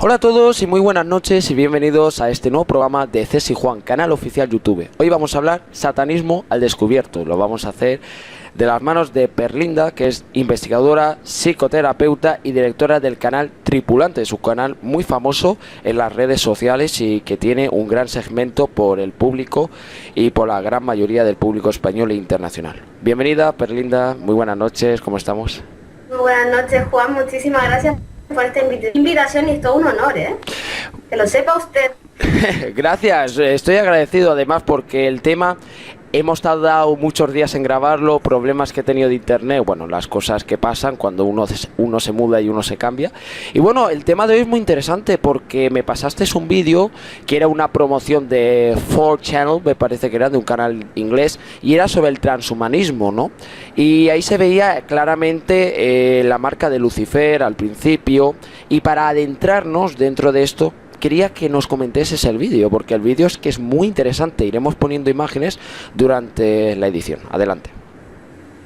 Hola a todos y muy buenas noches y bienvenidos a este nuevo programa de Cesi Juan, canal oficial YouTube. Hoy vamos a hablar satanismo al descubierto. Lo vamos a hacer de las manos de Perlinda, que es investigadora, psicoterapeuta y directora del canal Tripulante, su canal muy famoso en las redes sociales y que tiene un gran segmento por el público y por la gran mayoría del público español e internacional. Bienvenida, Perlinda, muy buenas noches, ¿cómo estamos? Muy buenas noches, Juan, muchísimas gracias por esta invitación y es todo un honor, ¿eh? Que lo sepa usted. Gracias, estoy agradecido además porque el tema hemos tardado muchos días en grabarlo, problemas que he tenido de internet, bueno, las cosas que pasan cuando uno se muda y uno se cambia. Y bueno, el tema de hoy es muy interesante porque me pasaste un vídeo que era una promoción de 4Channel, me parece que era de un canal inglés, y era sobre el transhumanismo, ¿no? Y ahí se veía claramente la marca de Lucifer al principio, y para adentrarnos dentro de esto, quería que nos comentes el vídeo, porque el vídeo es que es muy interesante. Iremos poniendo imágenes durante la edición. Adelante.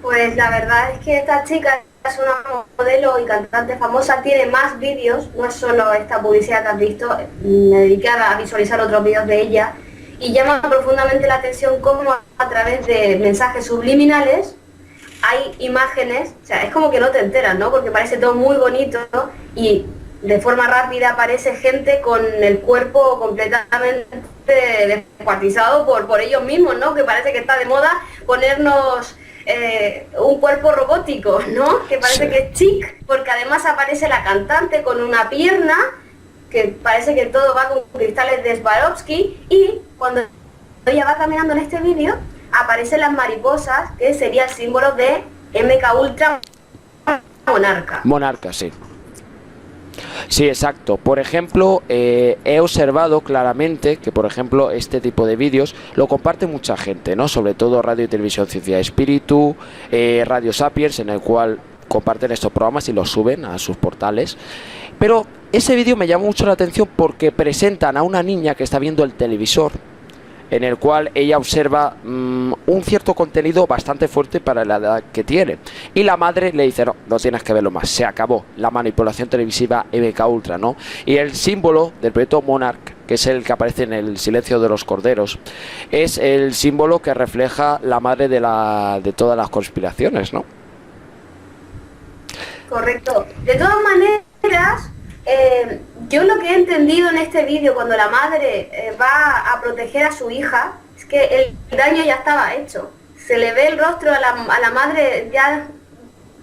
Pues la verdad es que esta chica es una modelo y cantante famosa, tiene más vídeos, no es solo esta publicidad que has visto. Me dediqué a visualizar otros vídeos de ella y llama profundamente la atención cómo a través de mensajes subliminales hay imágenes, o sea, es como que no te enteras, ¿no? Porque parece todo muy bonito y de forma rápida aparece gente con el cuerpo completamente descuartizado por ellos mismos, ¿no? Que parece que está de moda ponernos un cuerpo robótico, ¿no? Que parece Sí. que es chic, porque además aparece la cantante con una pierna, que parece que todo va con cristales de Swarovski, y cuando ella va caminando en este vídeo, aparecen las mariposas, que sería el símbolo de MK Ultra Monarca. Monarca, sí. Sí, exacto. Por ejemplo, he observado claramente que, por ejemplo, este tipo de vídeos lo comparte mucha gente, ¿no? Sobre todo Radio y Televisión Ciencia y Espíritu, Radio Sapiens, en el cual comparten estos programas y los suben a sus portales. Pero ese vídeo me llamó mucho la atención porque presentan a una niña que está viendo el televisor, en el cual ella observa un cierto contenido bastante fuerte para la edad que tiene. Y la madre le dice, no, no tienes que verlo más, se acabó la manipulación televisiva MK Ultra, ¿no? Y el símbolo del proyecto Monarch, que es el que aparece en El silencio de los corderos, es el símbolo que refleja la madre de todas las conspiraciones, ¿no? Correcto. De todas maneras, yo lo que he entendido en este vídeo, cuando la madre va a proteger a su hija, es que el daño ya estaba hecho. Se le ve el rostro a la madre ya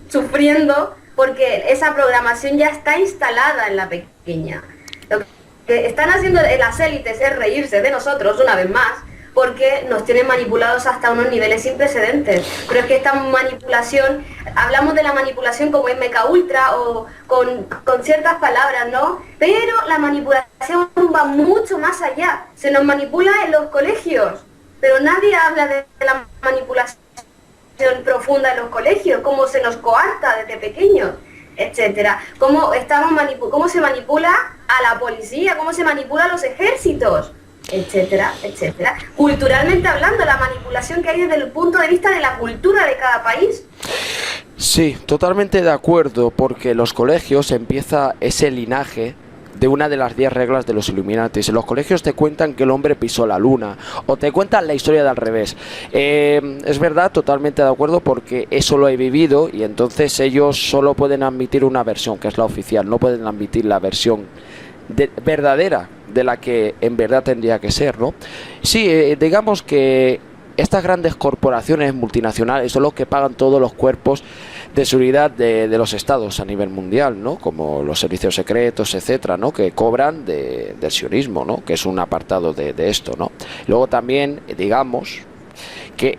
sufriendo porque esa programación ya está instalada en la pequeña. Lo que están haciendo las élites es reírse de nosotros una vez más, porque nos tienen manipulados hasta unos niveles sin precedentes. Pero es que esta manipulación, hablamos de la manipulación como MK Ultra o con ciertas palabras, ¿no? Pero la manipulación va mucho más allá. Se nos manipula en los colegios, pero nadie habla de la manipulación profunda en los colegios, cómo se nos coarta desde pequeños, etcétera. Cómo se manipula a la policía, cómo se manipula a los ejércitos, etcétera, etcétera. Culturalmente hablando, la manipulación que hay desde el punto de vista de la cultura de cada país. Sí, totalmente de acuerdo, porque los colegios empieza ese linaje de una de las 10 reglas de los Illuminatis. En los colegios te cuentan que el hombre pisó la luna, o te cuentan la historia de al revés. Es verdad, totalmente de acuerdo, porque eso lo he vivido y entonces ellos solo pueden admitir una versión, que es la oficial, no pueden admitir la versión verdadera de la que en verdad tendría que ser, ¿no? Sí, digamos que estas grandes corporaciones multinacionales son los que pagan todos los cuerpos de seguridad de los estados a nivel mundial, ¿no? Como los servicios secretos, etcétera, ¿no? Que cobran del sionismo, ¿no? Que es un apartado de esto, ¿no? Luego también, digamos, que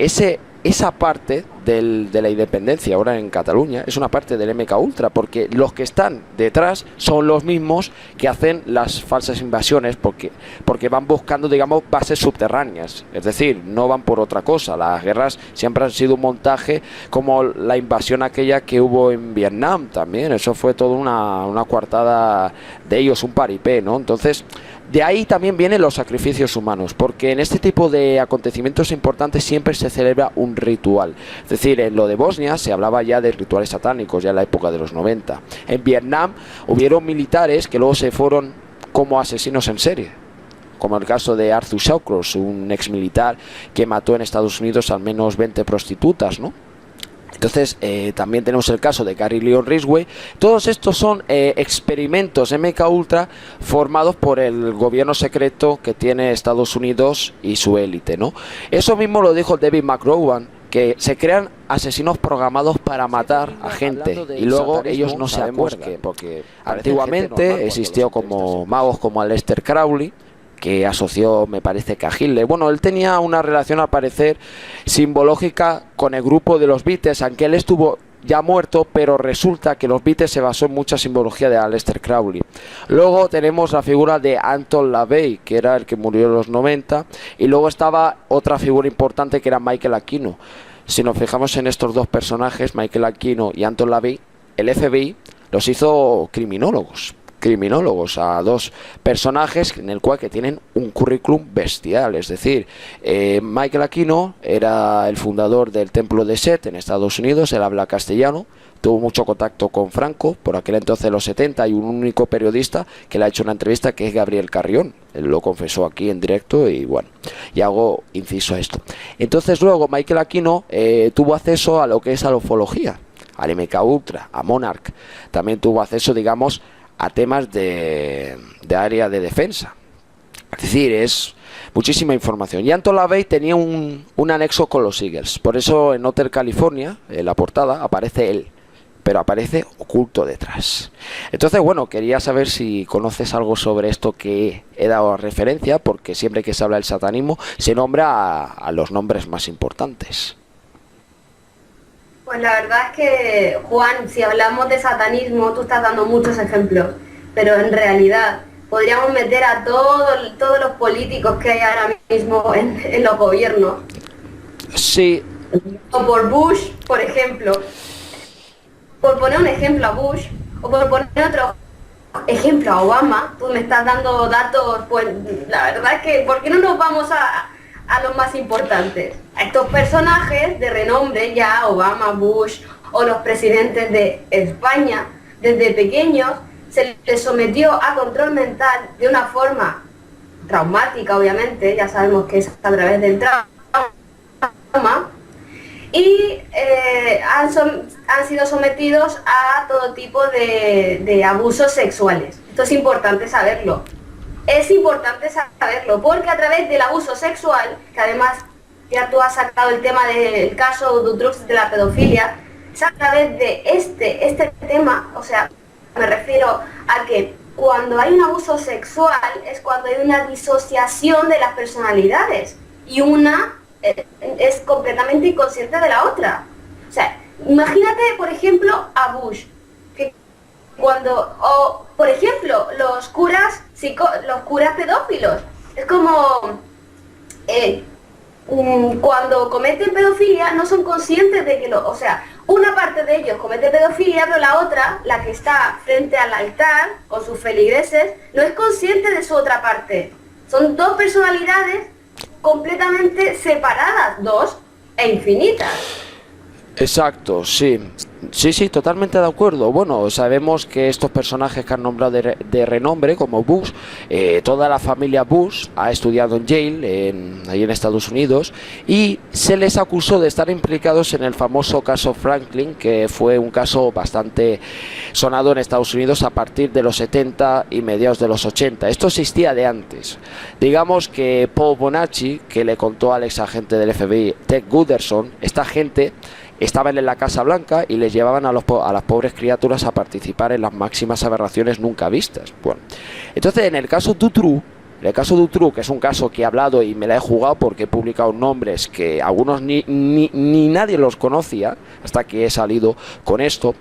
esa parte de la independencia ahora en Cataluña es una parte del MK Ultra, porque los que están detrás son los mismos que hacen las falsas invasiones, porque van buscando, digamos, bases subterráneas, es decir, no van por otra cosa. Las guerras siempre han sido un montaje, como la invasión aquella que hubo en Vietnam también, eso fue toda una coartada de ellos, un paripé, ¿no? Entonces, de ahí también vienen los sacrificios humanos, porque en este tipo de acontecimientos importantes siempre se celebra un ritual. Es decir, en lo de Bosnia se hablaba ya de rituales satánicos, ya en la época de los 90. En Vietnam hubieron militares que luego se fueron como asesinos en serie, como el caso de Arthur Shawcross, un ex militar que mató en Estados Unidos al menos 20 prostitutas, ¿no? Entonces también tenemos el caso de Gary Leon Ridgway. Todos estos son experimentos MK Ultra formados por el gobierno secreto que tiene Estados Unidos y su élite, ¿no? Eso mismo lo dijo David McGowan, que se crean asesinos programados para matar a gente y luego ellos no se acuerdan, porque antiguamente existió como magos como Aleister Crowley, que asoció, me parece, que a Hitler. Bueno, él tenía una relación, al parecer, simbológica con el grupo de los Beatles, aunque él estuvo ya muerto, pero resulta que los Beatles se basó en mucha simbología de Aleister Crowley. Luego tenemos la figura de Anton LaVey, que era el que murió en los 90, y luego estaba otra figura importante que era Michael Aquino. Si nos fijamos en estos dos personajes, Michael Aquino y Anton LaVey, el FBI los hizo criminólogos a dos personajes en el cual que tienen un currículum bestial. Es decir, Michael Aquino era el fundador del templo de Set en Estados Unidos, él habla castellano, tuvo mucho contacto con Franco, por aquel entonces los 70, hay un único periodista que le ha hecho una entrevista, que es Gabriel Carrión, él lo confesó aquí en directo y bueno, y hago inciso a esto. Entonces luego Michael Aquino tuvo acceso a lo que es a la ufología, al MK Ultra, a Monarch, también tuvo acceso, digamos, a temas de área de defensa. Es decir, es muchísima información. Y Anton LaVey tenía un anexo con los Eagles. Por eso en Hotel California, en la portada, aparece él, pero aparece oculto detrás. Entonces, bueno, quería saber si conoces algo sobre esto que he dado referencia, porque siempre que se habla del satanismo se nombra a los nombres más importantes. Pues la verdad es que, Juan, si hablamos de satanismo, tú estás dando muchos ejemplos, pero en realidad podríamos meter a todos los políticos que hay ahora mismo en los gobiernos. Sí. O por Bush, por ejemplo. Por poner un ejemplo a Bush, o por poner otro ejemplo a Obama. Tú me estás dando datos, pues la verdad es que, ¿por qué no nos vamos a los más importantes? A estos personajes de renombre, ya Obama, Bush o los presidentes de España, desde pequeños se les sometió a control mental de una forma traumática, obviamente, ya sabemos que es a través del trauma, y han sido sometidos a todo tipo de abusos sexuales. Esto es importante saberlo. Es importante saberlo, porque a través del abuso sexual, que además ya tú has sacado el tema del caso Dutroux de la pedofilia, es a través de este tema, o sea, me refiero a que cuando hay un abuso sexual es cuando hay una disociación de las personalidades y una es completamente inconsciente de la otra. O sea, imagínate, por ejemplo, a Bush, que o por ejemplo, los curas pedófilos, es como cuando cometen pedofilia no son conscientes de que o sea, una parte de ellos comete pedofilia, pero la otra, la que está frente al altar con sus feligreses, no es consciente de su otra parte. Son dos personalidades completamente separadas, dos e infinitas. Exacto, sí. Sí, totalmente de acuerdo. Bueno, sabemos que estos personajes que han nombrado de renombre, como Bush, toda la familia Bush ha estudiado en Yale, ahí en Estados Unidos, y se les acusó de estar implicados en el famoso caso Franklin, que fue un caso bastante sonado en Estados Unidos a partir de los 70 y mediados de los 80. Esto existía de antes. Digamos que Paul Bonacci, que le contó al ex agente del FBI, Ted Gunderson, esta gente estaban en la Casa Blanca y les llevaban a las pobres criaturas a participar en las máximas aberraciones nunca vistas. Bueno, entonces en el caso Dutroux, que es un caso que he hablado y me la he jugado porque he publicado nombres que algunos ni nadie los conocía hasta que he salido con esto,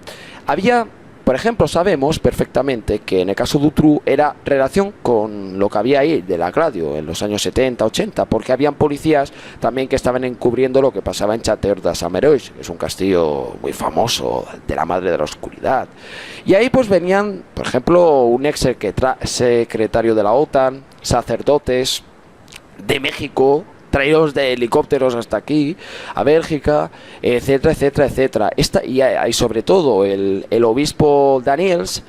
había... Por ejemplo, sabemos perfectamente que en el caso Dutroux era relación con lo que había ahí de la Gladio en los años 70, 80, porque habían policías también que estaban encubriendo lo que pasaba en Château-d'Amérois, que es un castillo muy famoso de la Madre de la Oscuridad. Y ahí pues venían, por ejemplo, un ex secretario de la OTAN, sacerdotes de México, traídos de helicópteros hasta aquí, a Bélgica, etcétera, etcétera, etcétera. Y sobre todo el obispo Daniels,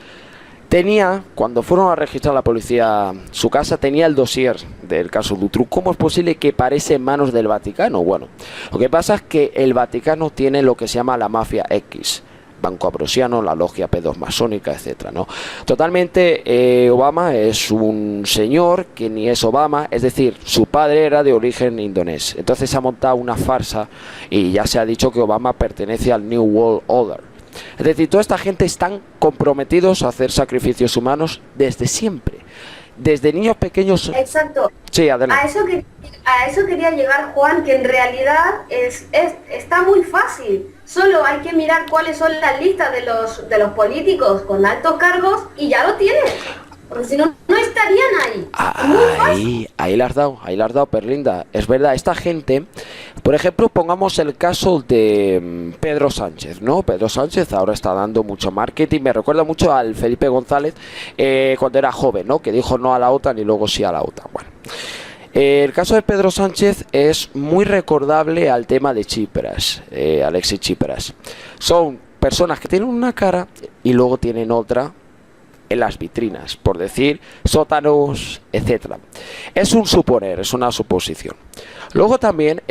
Tenía, cuando fueron a registrar la policía su casa, tenía el dossier del caso Dutroux. ¿Cómo es posible que parece en manos del Vaticano? Bueno, lo que pasa es que el Vaticano tiene lo que se llama la mafia X. Banco Ambrosiano, la logia P2 masónica, etcétera, ¿no? Totalmente, Obama es un señor que ni es Obama, es decir, su padre era de origen indonés. Entonces se ha montado una farsa y ya se ha dicho que Obama pertenece al New World Order. Es decir, toda esta gente están comprometidos a hacer sacrificios humanos desde siempre. Desde niños pequeños... Exacto. Sí, adelante. A eso quería llegar, Juan, que en realidad está muy fácil. Solo hay que mirar cuáles son las listas de los políticos con altos cargos y ya lo tienes. Porque si no, no estarían ahí. Ahí la has dado, Perlinda. Es verdad, esta gente, por ejemplo, pongamos el caso de Pedro Sánchez, ¿no? Pedro Sánchez ahora está dando mucho marketing, me recuerda mucho al Felipe González cuando era joven, ¿no? Que dijo no a la OTAN y luego sí a la OTAN. Bueno, el caso de Pedro Sánchez es muy recordable al tema de Tsipras, Alexis Tsipras. Son personas que tienen una cara y luego tienen otra en las vitrinas, por decir, sótanos, etcétera. Es un suponer, es una suposición. Luego también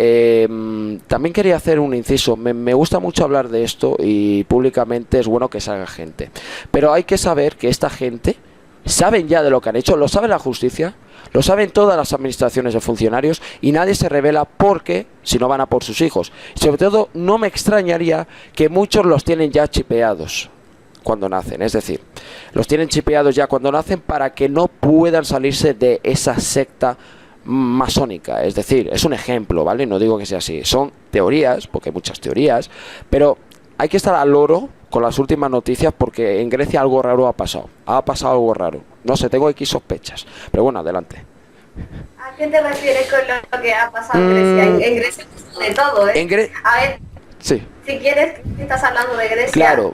quería hacer un inciso. Me gusta mucho hablar de esto y públicamente es bueno que salga gente. Pero hay que saber que esta gente saben ya de lo que han hecho, lo sabe la justicia, lo saben todas las administraciones de funcionarios y nadie se revela porque si no van a por sus hijos. Sobre todo, no me extrañaría que muchos los tienen ya chipeados cuando nacen, es decir, los tienen chipeados ya cuando nacen para que no puedan salirse de esa secta masónica. Es decir, es un ejemplo, ¿vale? No digo que sea así, son teorías, porque hay muchas teorías, pero hay que estar al loro con las últimas noticias porque en Grecia algo raro ha pasado algo raro, no sé, tengo aquí sospechas, pero bueno, adelante. ¿A qué te refieres con lo que ha pasado en Grecia? En Grecia de todo, ¿eh? A ver, sí. Si quieres, estás hablando de Grecia, claro.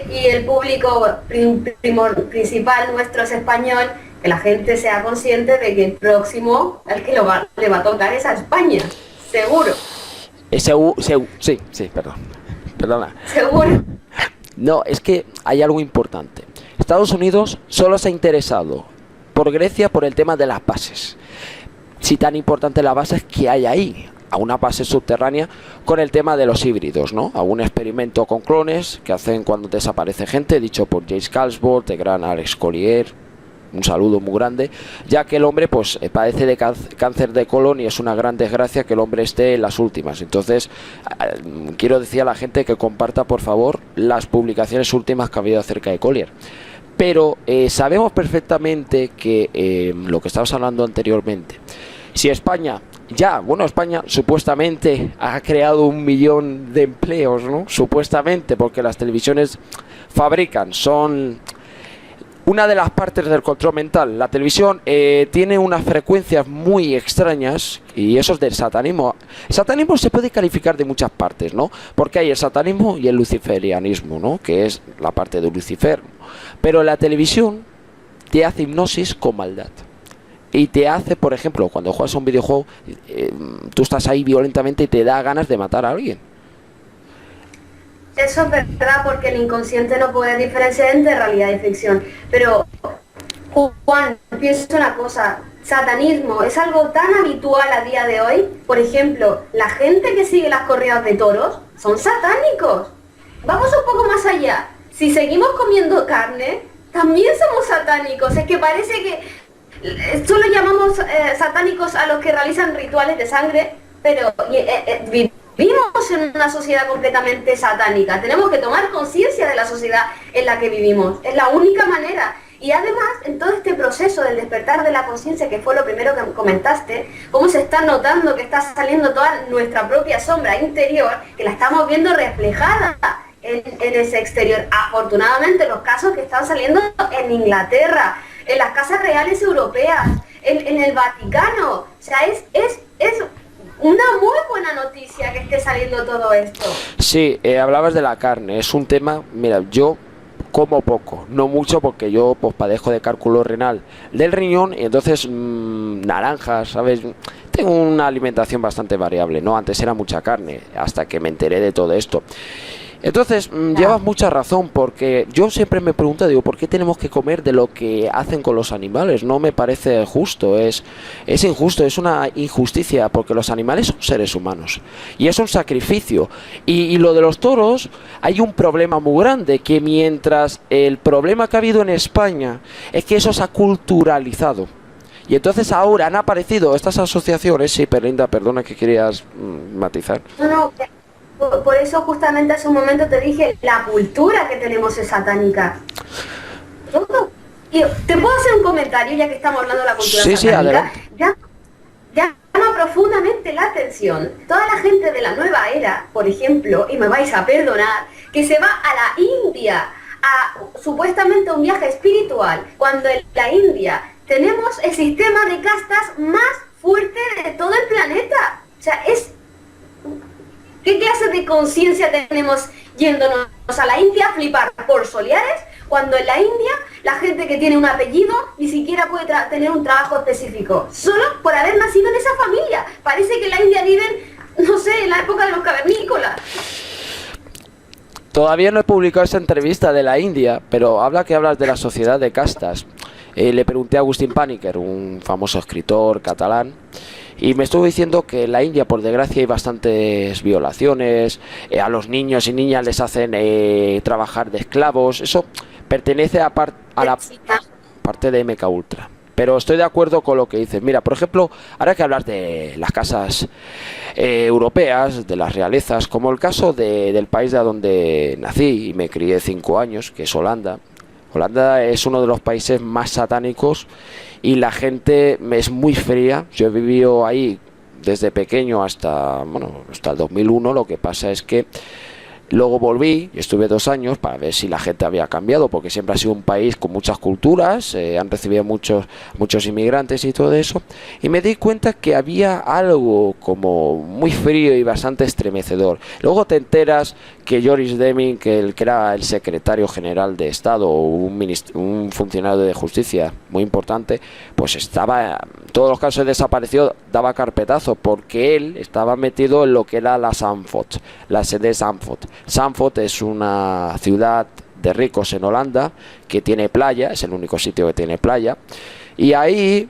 Y el público principal nuestro es español, que la gente sea consciente de que el próximo al que le va a tocar es a España, seguro. Sí, perdona. Seguro. No, es que hay algo importante. Estados Unidos solo se ha interesado por Grecia por el tema de las bases. Si tan importante la base es que hay ahí, a una base subterránea, con el tema de los híbridos, ¿no? A un experimento con clones que hacen cuando desaparece gente, dicho por James Calsworth, el gran Alex Collier, un saludo muy grande, ya que el hombre pues padece de cáncer de colon y es una gran desgracia que el hombre esté en las últimas. Entonces quiero decir a la gente que comparta por favor las publicaciones últimas que ha habido acerca de Collier. Pero sabemos perfectamente que lo que estabas hablando anteriormente, si España España supuestamente ha creado 1 millón de empleos, ¿no? Supuestamente, porque las televisiones fabrican, son una de las partes del control mental. La televisión tiene unas frecuencias muy extrañas y eso es del satanismo. El satanismo se puede calificar de muchas partes, ¿no? Porque hay el satanismo y el luciferianismo, ¿no? Que es la parte de Lucifer. Pero la televisión te hace hipnosis con maldad. Y te hace, por ejemplo, cuando juegas a un videojuego, tú estás ahí violentamente y te da ganas de matar a alguien. Eso es verdad, porque el inconsciente no puede diferenciar entre realidad y ficción. Pero, Juan, pienso una cosa, satanismo es algo tan habitual a día de hoy. Por ejemplo, la gente que sigue las corridas de toros son satánicos. Vamos un poco más allá. Si seguimos comiendo carne, también somos satánicos. Es que parece que solo llamamos satánicos a los que realizan rituales de sangre, pero vivimos en una sociedad completamente satánica. Tenemos que tomar conciencia de la sociedad en la que vivimos. Es la única manera. Y además, en todo este proceso del despertar de la conciencia, que fue lo primero que comentaste, cómo se está notando que está saliendo toda nuestra propia sombra interior, que la estamos viendo reflejada en ese exterior. Afortunadamente, los casos que están saliendo en Inglaterra, en las casas reales europeas, en el Vaticano. O sea, es una muy buena noticia que esté saliendo todo esto. Sí, hablabas de la carne, es un tema, mira, yo como poco, no mucho, porque yo pues padezco de cálculo renal del riñón y entonces naranjas, ¿sabes? Tengo una alimentación bastante variable, ¿no? Antes era mucha carne, hasta que me enteré de todo esto. Entonces, llevas mucha razón, porque yo siempre me pregunto, digo, ¿por qué tenemos que comer de lo que hacen con los animales? No me parece justo, es injusto, es una injusticia, porque los animales son seres humanos y es un sacrificio. Y lo de los toros, hay un problema muy grande, que mientras el problema que ha habido en España es que eso se ha culturalizado. Y entonces ahora han aparecido estas asociaciones, sí, Perlinda, perdona que querías matizar. No, por eso justamente hace un momento te dije, la cultura que tenemos es satánica. Todo. Y te puedo hacer un comentario, ya que estamos hablando de la cultura sí, satánica. Sí, adelante. Llama profundamente la atención toda la gente de la nueva era, por ejemplo, y me vais a perdonar, que se va a la India a supuestamente un viaje espiritual, cuando en la India tenemos el sistema de castas más fuerte de todo el planeta. O sea, ¿qué clase de conciencia tenemos yéndonos a la India a flipar por soleares, cuando en la India la gente que tiene un apellido ni siquiera puede tener un trabajo específico, solo por haber nacido en esa familia? Parece que en la India viven, no sé, en la época de los cavernícolas. Todavía no he publicado esa entrevista de la India, pero que hablas de la sociedad de castas. Le pregunté a Agustín Paniker, un famoso escritor catalán, y me estuvo diciendo que en la India, por desgracia, hay bastantes violaciones, a los niños y niñas les hacen trabajar de esclavos. Eso pertenece a la parte de MK Ultra. Pero estoy de acuerdo con lo que dices. Mira, por ejemplo, ahora que hablas de las casas europeas, de las realezas, como el caso del país de donde nací y me crié 5 años, que es Holanda. Holanda es uno de los países más satánicos y la gente es muy fría. Yo he vivido ahí desde pequeño hasta el 2001. Lo que pasa es que luego volví y estuve 2 años para ver si la gente había cambiado, porque siempre ha sido un país con muchas culturas, han recibido muchos inmigrantes y todo eso, y me di cuenta que había algo como muy frío y bastante estremecedor. Luego te enteras que Joris Deming, que era el secretario general de Estado, un funcionario de justicia muy importante, pues estaba, todos los casos de desaparición daba carpetazo, porque él estaba metido en lo que era la Zandvoort, la sede de Zandvoort. Zandvoort es una ciudad de ricos en Holanda que tiene playa, es el único sitio que tiene playa, y ahí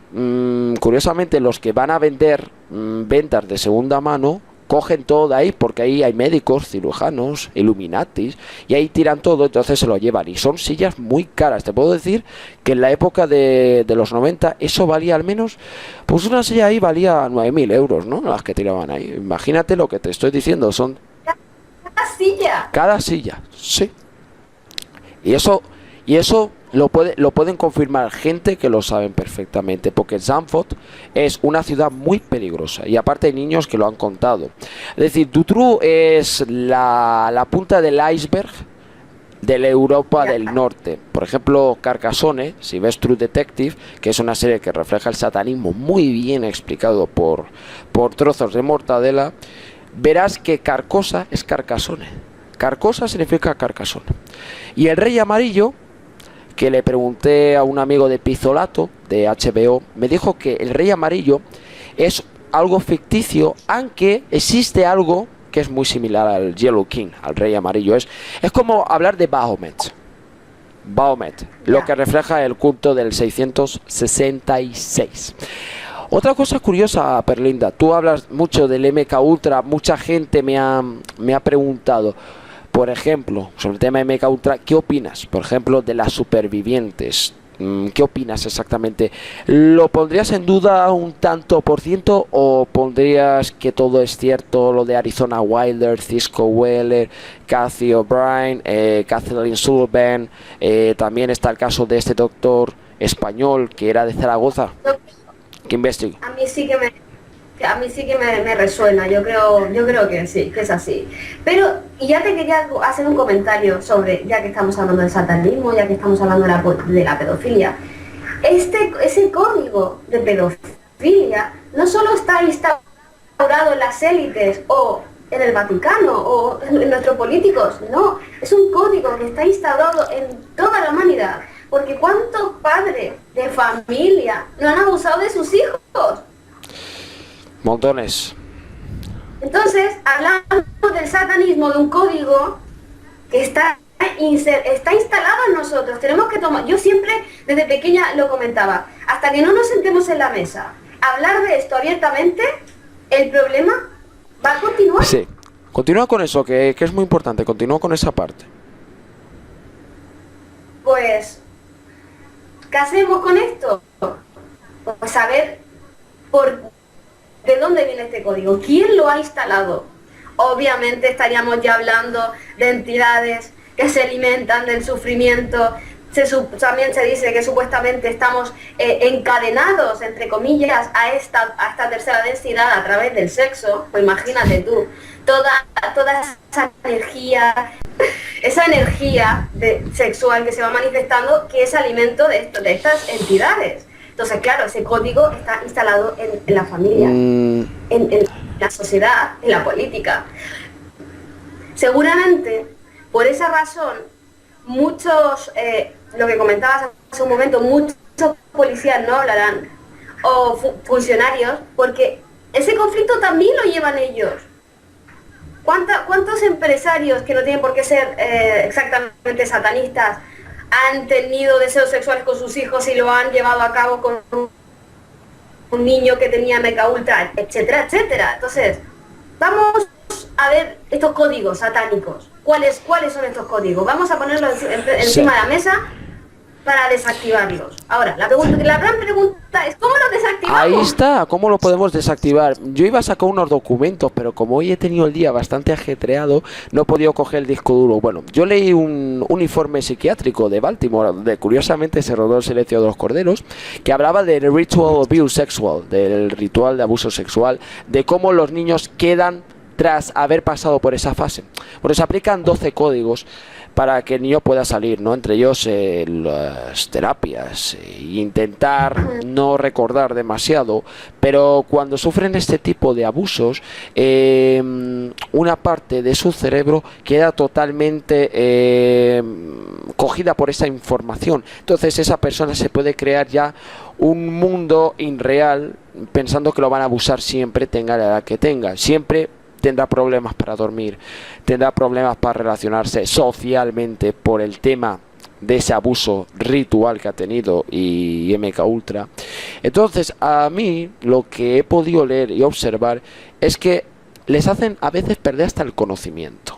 curiosamente los que van a vender ventas de segunda mano cogen todo de ahí, porque ahí hay médicos, cirujanos, Illuminatis, y ahí tiran todo, entonces se lo llevan, y son sillas muy caras. Te puedo decir que en la época de los 90 eso valía al menos, pues una silla ahí valía 9.000 euros, ¿no? Las que tiraban ahí. Imagínate lo que te estoy diciendo, son... Cada silla, sí. Y eso lo pueden confirmar gente que lo saben perfectamente, porque Zandvoort es una ciudad muy peligrosa, y aparte hay niños que lo han contado. Es decir, Dutroux es la punta del iceberg de la Europa del Norte. Por ejemplo, Carcassonne, si ves True Detective, que es una serie que refleja el satanismo muy bien explicado por trozos de mortadela, verás que Carcosa es Carcassonne. Carcosa significa Carcassonne. Y el Rey Amarillo, que le pregunté a un amigo de Pizzolato, de HBO, me dijo que el Rey Amarillo es algo ficticio, aunque existe algo que es muy similar al Yellow King, al Rey Amarillo. Es como hablar de Bahamut, lo que refleja el culto del 666. Otra cosa curiosa, Perlinda, tú hablas mucho del MK Ultra, mucha gente me ha preguntado, por ejemplo, sobre el tema de MK Ultra, ¿qué opinas? Por ejemplo, de las supervivientes. ¿Qué opinas exactamente? ¿Lo pondrías en duda un tanto por ciento o pondrías que todo es cierto, lo de Arizona Wilder, Cisco Weller, Cathy O'Brien, Kathleen Sullivan, también está el caso de este doctor español que era de Zaragoza? ¿Qué investiga? A mí sí que me resuena, yo creo que sí, que es así. Pero, y ya te quería hacer un comentario sobre, ya que estamos hablando del satanismo, ya que estamos hablando de la pedofilia. Ese código de pedofilia no solo está instaurado en las élites o en el Vaticano o en nuestros políticos, no, es un código que está instaurado en toda la humanidad. Porque ¿cuántos padres de familia no han abusado de sus hijos? Montones. Entonces, hablando del satanismo, de un código, que está instalado en nosotros. Tenemos que tomar, yo siempre desde pequeña lo comentaba, hasta que no nos sentemos en la mesa a hablar de esto abiertamente, el problema va a continuar. Sí, continúa con eso, que es muy importante, continúa con esa parte. Pues, ¿qué hacemos con esto? Pues saber de dónde viene este código, quién lo ha instalado. Obviamente estaríamos ya hablando de entidades que se alimentan del sufrimiento. También se dice que supuestamente estamos encadenados, entre comillas, a esta tercera densidad a través del sexo. Pues imagínate tú, toda esa energía sexual que se va manifestando, que es alimento de estas entidades. Entonces, claro, ese código está instalado en la familia, en la sociedad, en la política. Seguramente, por esa razón, muchos, lo que comentabas hace un momento, muchos policías no hablarán, o funcionarios, porque ese conflicto también lo llevan ellos. ¿Cuántos empresarios, que no tienen por qué ser exactamente satanistas, han tenido deseos sexuales con sus hijos y lo han llevado a cabo con un niño que tenía MK Ultra, etcétera, etcétera? Entonces, vamos a ver estos códigos satánicos. ¿Cuáles son estos códigos? Vamos a ponerlos encima de la mesa para desactivarlos. Ahora, la gran pregunta es, ¿cómo los desactivamos? Ahí está, ¿cómo lo podemos desactivar? Yo iba a sacar unos documentos, pero como hoy he tenido el día bastante ajetreado, no he podido coger el disco duro. Bueno, yo leí un informe psiquiátrico de Baltimore, donde curiosamente se rodó El silencio de los corderos, que hablaba del ritual abuse sexual, del ritual de abuso sexual, de cómo los niños quedan tras haber pasado por esa fase. Bueno, se aplican 12 códigos para que el niño pueda salir, ¿no? Entre ellos las terapias, intentar no recordar demasiado, pero cuando sufren este tipo de abusos, una parte de su cerebro queda totalmente cogida por esa información. Entonces esa persona se puede crear ya un mundo irreal pensando que lo van a abusar siempre, tenga la edad que tenga. Siempre tendrá problemas para dormir, tendrá problemas para relacionarse socialmente por el tema de ese abuso ritual que ha tenido y MK Ultra. Entonces, a mí lo que he podido leer y observar es que les hacen a veces perder hasta el conocimiento.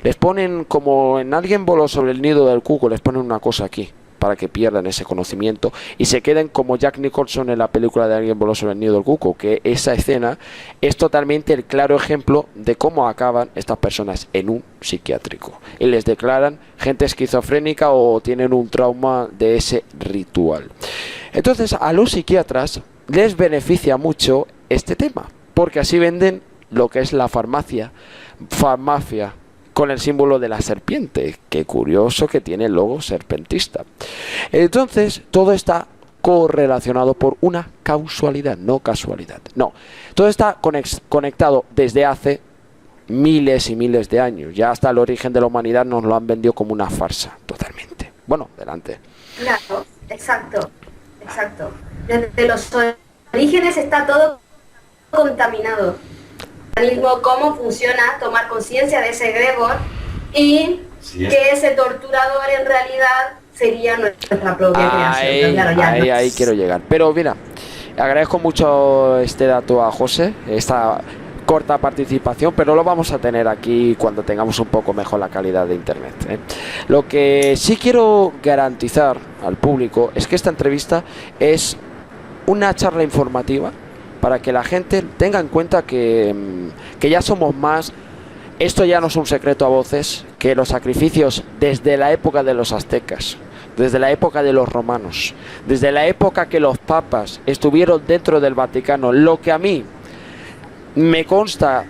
Les ponen, como en Alguien voló sobre el nido del cuco, les ponen una cosa aquí para que pierdan ese conocimiento y se queden como Jack Nicholson en la película de Alguien voló sobre el nido del cuco, que esa escena es totalmente el claro ejemplo de cómo acaban estas personas en un psiquiátrico y les declaran gente esquizofrénica o tienen un trauma de ese ritual. Entonces a los psiquiatras les beneficia mucho este tema, porque así venden lo que es la farmacia con el símbolo de la serpiente. Qué curioso que tiene el logo serpentista. Entonces, todo está correlacionado por una causalidad, no casualidad. No, todo está conectado desde hace miles y miles de años. Ya hasta el origen de la humanidad nos lo han vendido como una farsa, totalmente. Bueno, adelante. Claro, exacto. Desde los orígenes está todo contaminado. Cómo funciona, tomar conciencia de ese egregor y que ese torturador en realidad sería nuestra propia creación. Claro, ahí quiero llegar. Pero mira, agradezco mucho este dato a José, esta corta participación, pero lo vamos a tener aquí cuando tengamos un poco mejor la calidad de internet, ¿eh? Lo que sí quiero garantizar al público es que esta entrevista es una charla informativa para que la gente tenga en cuenta que ya somos más. Esto ya no es un secreto a voces, que los sacrificios desde la época de los aztecas, desde la época de los romanos, desde la época que los papas estuvieron dentro del Vaticano, lo que a mí me consta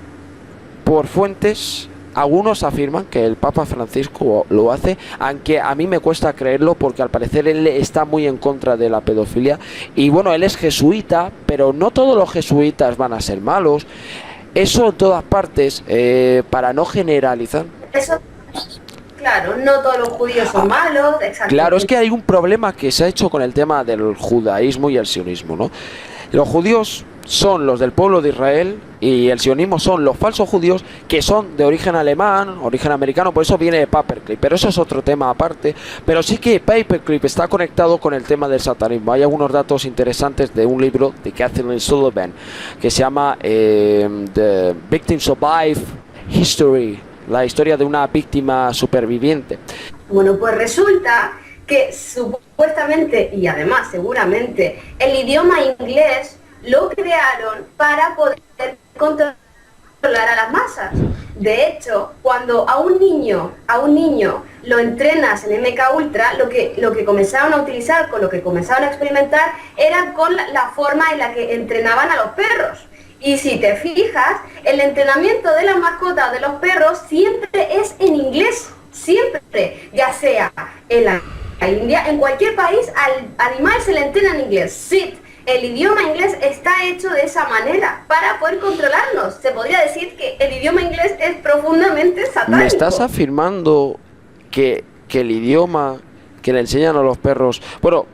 por fuentes, algunos afirman que el Papa Francisco lo hace, aunque a mí me cuesta creerlo porque al parecer él está muy en contra de la pedofilia. Y bueno, él es jesuita, pero no todos los jesuitas van a ser malos. Eso en todas partes, para no generalizar. Eso, claro, no todos los judíos son malos. Claro, es que hay un problema que se ha hecho con el tema del judaísmo y el sionismo, ¿no? Los judíos son los del pueblo de Israel y el sionismo son los falsos judíos que son de origen alemán, origen americano, por eso viene de Paperclip, pero eso es otro tema aparte. Pero sí que Paperclip está conectado con el tema del satanismo. Hay algunos datos interesantes de un libro de Kathleen Sullivan que se llama The Victim Survive History, la historia de una víctima superviviente. Bueno, pues resulta que supuestamente, y además seguramente, el idioma inglés lo crearon para poder controlar a las masas. De hecho, cuando a un niño lo entrenas en MK Ultra, lo que comenzaron a utilizar, con lo que comenzaron a experimentar, era con la forma en la que entrenaban a los perros. Y si te fijas, el entrenamiento de las mascotas de los perros siempre es en inglés, siempre, ya sea en la India, en cualquier país, al animal se le entrena en inglés. Sit. El idioma inglés está hecho de esa manera, para poder controlarnos. Se podría decir que el idioma inglés es profundamente satánico. ¿Me estás afirmando que el idioma que le enseñan a los perros, bueno,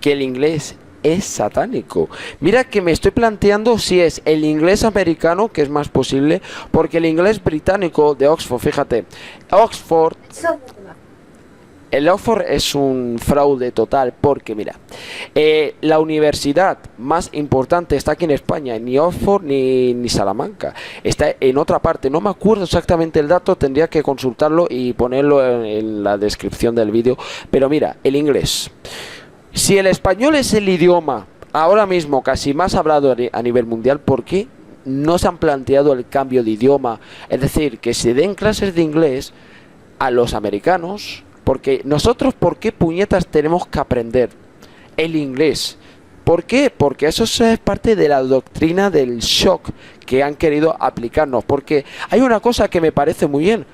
que el inglés es satánico? Mira que me estoy planteando si es el inglés americano, que es más posible, porque el inglés británico de Oxford, fíjate, el Oxford es un fraude total, porque mira, la universidad más importante está aquí en España, ni Oxford ni Salamanca, está en otra parte, no me acuerdo exactamente el dato, tendría que consultarlo y ponerlo en la descripción del vídeo, pero mira, el inglés, si el español es el idioma ahora mismo casi más hablado a nivel mundial, ¿por qué no se han planteado el cambio de idioma? Es decir, que se den clases de inglés a los americanos. Porque nosotros, ¿por qué puñetas tenemos que aprender el inglés? ¿Por qué? Porque eso es parte de la doctrina del shock que han querido aplicarnos. Porque hay una cosa que me parece muy bien.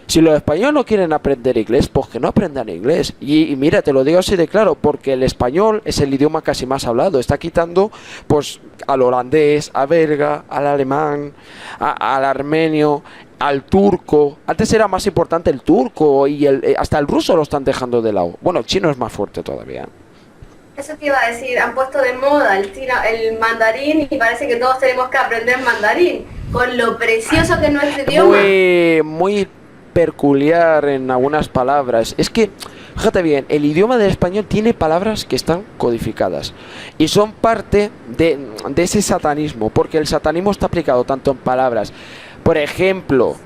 Si los españoles no quieren aprender inglés, pues que no aprendan inglés. Y mira, te lo digo así de claro, porque el español es el idioma casi más hablado. Está quitando pues al holandés, a belga, al alemán, al armenio, al turco. Antes era más importante el turco y hasta el ruso lo están dejando de lado. Bueno, el chino es más fuerte todavía. Eso te iba a decir, han puesto de moda el mandarín y parece que todos tenemos que aprender mandarín, con lo precioso que es nuestro idioma. Muy peculiar en algunas palabras. Es que, fíjate bien, el idioma del español tiene palabras que están codificadas y son parte de ese satanismo, porque el satanismo está aplicado tanto en palabras. Por ejemplo,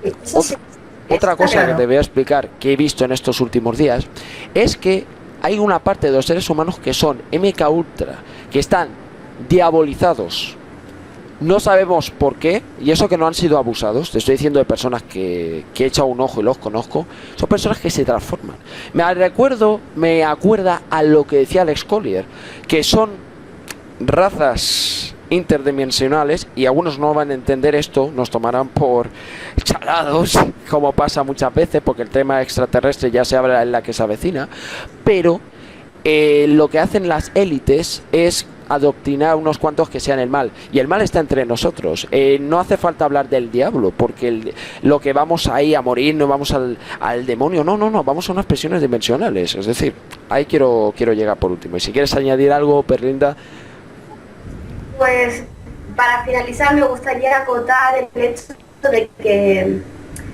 otra cosa que te voy a explicar que he visto en estos últimos días es que hay una parte de los seres humanos que son MK Ultra, que están diabolizados. No sabemos por qué, y eso que no han sido abusados. Te estoy diciendo de personas que he echado un ojo y los conozco. Son personas que se transforman. Me acuerda a lo que decía Alex Collier, que son razas interdimensionales, y algunos no van a entender esto, nos tomarán por chalados, como pasa muchas veces, porque el tema extraterrestre ya se habla en la que se avecina, pero lo que hacen las élites es adoctrinar a unos cuantos que sean el mal, y el mal está entre nosotros. No hace falta hablar del diablo, porque lo que vamos ahí a morir, no vamos al demonio, no, vamos a unas presiones dimensionales. Es decir, ahí quiero llegar por último. Y si quieres añadir algo, Perlinda. Pues para finalizar me gustaría acotar el hecho de que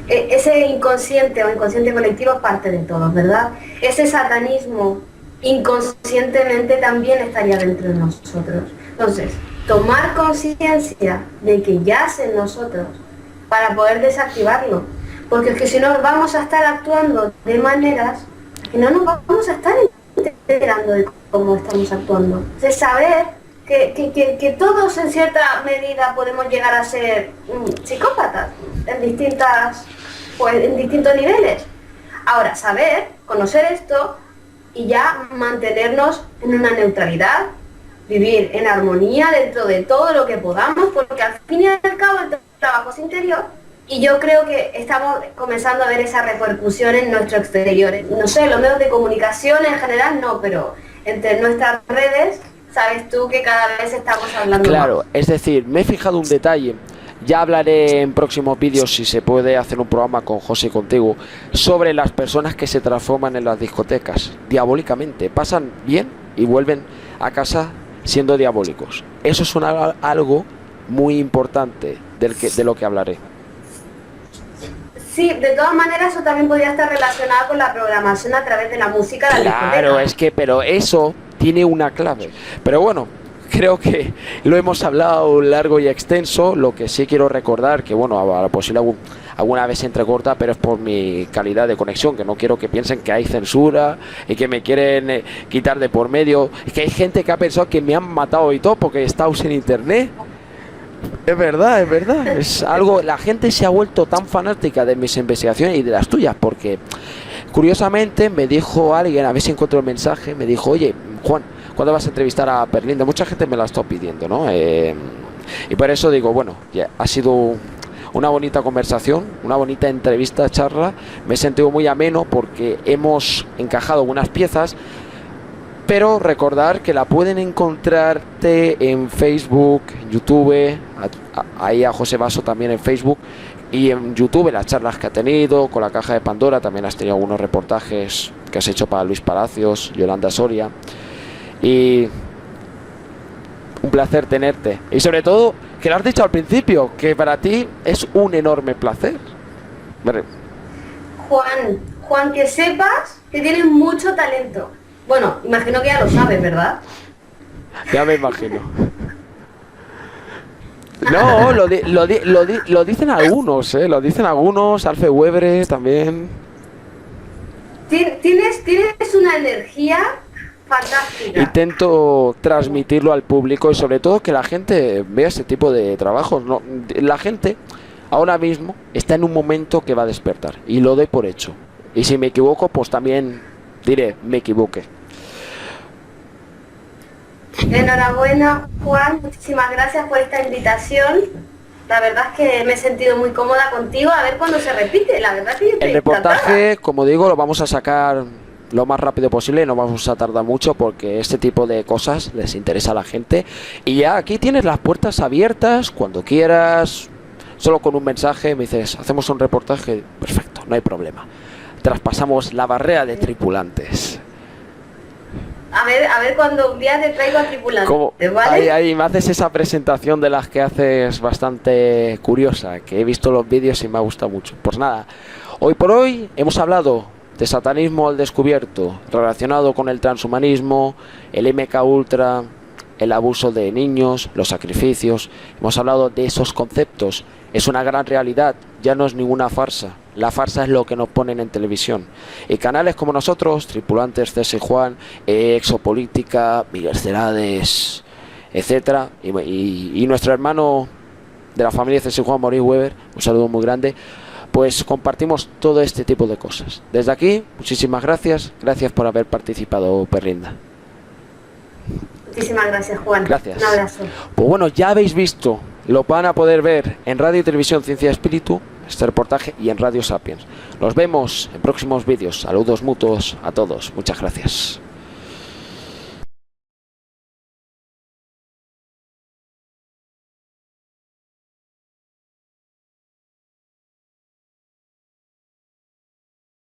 ese inconsciente o inconsciente colectivo es parte de todos, ¿verdad? Ese satanismo inconscientemente también estaría dentro de nosotros. Entonces, tomar conciencia de que yace en nosotros para poder desactivarlo, porque es que si no vamos a estar actuando de maneras que no nos vamos a estar enterando de cómo estamos actuando. Entonces, saber que todos en cierta medida podemos llegar a ser psicópatas en distintos niveles. Ahora, saber, conocer esto y ya mantenernos en una neutralidad, vivir en armonía dentro de todo lo que podamos, porque al fin y al cabo el trabajo es interior, y yo creo que estamos comenzando a ver esa repercusión en nuestro exterior. No sé, los medios de comunicación en general no, pero entre nuestras redes, sabes tú que cada vez estamos hablando Claro, más. Es decir, me he fijado un detalle. Ya hablaré en próximos vídeos, si se puede, hacer un programa con José y contigo sobre las personas que se transforman en las discotecas diabólicamente. Pasan bien y vuelven a casa siendo diabólicos. Eso es algo muy importante de lo que hablaré. Sí, de todas maneras eso también podría estar relacionado con la programación a través de la música de la Claro, pero eso tiene una clave. Pero bueno, creo que lo hemos hablado largo y extenso. Lo que sí quiero recordar, que bueno, a la posibilidad alguna vez se entrecorta, pero es por mi calidad de conexión, que no quiero que piensen que hay censura y que me quieren quitar de por medio. Es que hay gente que ha pensado que me han matado y todo porque he estado sin internet. Es verdad, es verdad. Es algo, la gente se ha vuelto tan fanática de mis investigaciones y de las tuyas, porque curiosamente me dijo alguien, a ver si encuentro el mensaje, me dijo, oye, Juan, ¿cuándo vas a entrevistar a Perlinda? Mucha gente me la está pidiendo, ¿no? Y por eso digo, bueno, ya ha sido una bonita conversación, una bonita entrevista, charla. Me he sentido muy ameno porque hemos encajado algunas piezas. Pero recordar que la pueden encontrarte en Facebook, en YouTube, ahí a José Basso también en Facebook y en YouTube las charlas que ha tenido con la Caja de Pandora. También has tenido algunos reportajes que has hecho para Luis Palacios, Yolanda Soria, y un placer tenerte. Y sobre todo, que lo has dicho al principio, que para ti es un enorme placer. Juan, que sepas que tienes mucho talento. Bueno, imagino que ya lo sabes, ¿verdad? Ya me imagino. No, lo dicen algunos, lo dicen algunos, Alfe Webre también. Tienes una energía fantástica. Intento transmitirlo al público y sobre todo que la gente vea este tipo de trabajos. No, la gente ahora mismo está en un momento que va a despertar y lo doy por hecho. Y si me equivoco, pues también diré, me equivoqué. Enhorabuena, Juan, muchísimas gracias por esta invitación. La verdad es que me he sentido muy cómoda contigo. A ver cuándo se repite. La verdad es que yo estoy el reportaje, encantada. como digo, lo vamos a sacar lo más rápido posible. No vamos a tardar mucho porque este tipo de cosas les interesa a la gente. Y ya aquí tienes las puertas abiertas cuando quieras. Solo con un mensaje me dices, hacemos un reportaje. Perfecto, no hay problema. Traspasamos la barrera de tripulantes. A ver cuando un día te traigo a tripulantes, ¿vale? Ahí me haces esa presentación de las que haces bastante curiosa, que he visto los vídeos y me ha gustado mucho. Pues nada, hoy por hoy hemos hablado de satanismo al descubierto, relacionado con el transhumanismo, el MK Ultra, el abuso de niños, los sacrificios. Hemos hablado de esos conceptos. Es una gran realidad, ya no es ninguna farsa. La farsa es lo que nos ponen en televisión. Y canales como nosotros, Tripulantes, César y Juan, Exopolítica, Miguel Cerades, etcétera, y nuestro hermano de la familia César y Juan, Maurice Weber, un saludo muy grande, pues compartimos todo este tipo de cosas. Desde aquí, muchísimas gracias. Gracias por haber participado, Perlinda. Muchísimas gracias, Juan. Gracias. Un abrazo. Pues bueno, ya habéis visto, lo van a poder ver en Radio y Televisión Ciencia y Espíritu, este reportaje, y en Radio Sapiens. Nos vemos en próximos vídeos. Saludos mutuos a todos. Muchas gracias.